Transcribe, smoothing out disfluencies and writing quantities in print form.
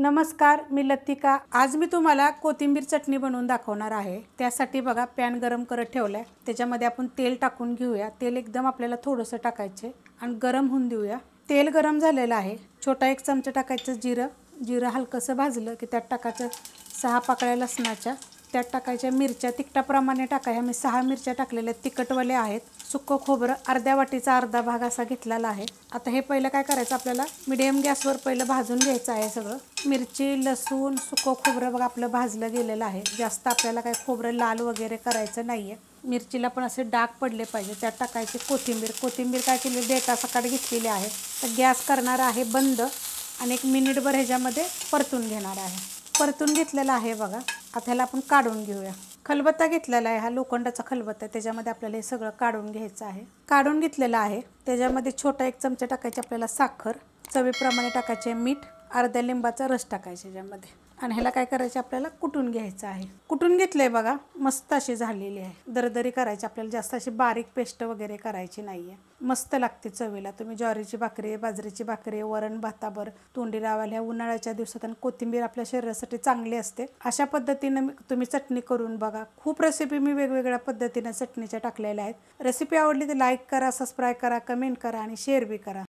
नमस्कार, मी लतिका। आज मी तुम्हाला कोथिंबीर चटणी बनवून दाखवणार आहे। त्यासाठी बघा पॅन गरम करत ठेवलाय। त्याच्यामध्ये आपण तेल टाकून घेऊया। तेल एकदम आपल्याला थोडंसं टाकायचे आणि गरम होऊन देऊया। तेल गरम झालेलं आहे। छोटा एक चमचा टाकायचं जिरं। जिरं हलकसं भाजलं की त्यात टाकायचं 6 पाकळ्या लसणाच्या। त्यात टाकायच्या मिरच्या तिखटाप्रमाणे टाकायच्या। मी 6 मिरच्या टाकलेल्या तिखटवाले आहेत। सुक्कं खोबरं अर्ध्या वाटीचा अर्धा भाग असा घेतलेला आहे। आता हे पहिलं काय करायचं आपल्याला मीडियम गॅसवर पहिलं भाजून घ्यायचं आहे सगळं। मिरची, लसूण, सुक्कं खोबरं बघा आपलं भाजलं गेलेलं आहे। जास्त आपल्याला काय खोबरं लाल वगैरे करायचं नाहीये। मिरचीला पण असे डाग पडले पाहिजे। त्यात टाकायची कोथिंबीर। कोथिंबीर काय केली देठासकट घेतलेली आहे। तर गॅस करणार आहे बंद आणि 1 मिनिटभर ह्याच्यामध्ये परतून घेणार आहे। परतून घेतलेला आहे बघा। आता ह्याला आपण काढून घेऊया। खलबत्ता घेतलेला आहे। हा लोखंडाचा खलबत्ता आहे। त्याच्यामध्ये आपल्याला हे सगळं काढून घ्यायचं आहे। काढून घेतलेलं आहे। त्याच्यामध्ये छोटा एक चमचा टाकायची आपल्याला साखर, चवीप्रमाणे टाकायचे मीठ, अर्ध्या लिंबाचा रस टाकायचा याच्यामध्ये आणि ह्याला काय करायचं आपल्याला कुटून घ्यायचं आहे। कुटून घेतलंय बघा, मस्त अशी झालेली आहे। दरदरी करायची आपल्याला, जास्त अशी बारीक पेस्ट वगैरे करायची नाहीये। मस्त लागते चवीला। तुम्ही ज्वारीची भाकरी, बाजरीची भाकरी, वरण भाताबर तोंडी लावायला ह्या उन्हाळ्याच्या दिवसात आणि कोथिंबीर आपल्या शरीरासाठी चांगली असते। अशा पद्धतीने तुम्ही चटणी करून बघा। खूप रेसिपी मी वेगवेगळ्या पद्धतीने चटणीच्या टाकलेल्या आहेत। रेसिपी आवडली तर लाईक करा, सबस्क्राईब करा, कमेंट करा आणि शेअर बी करा।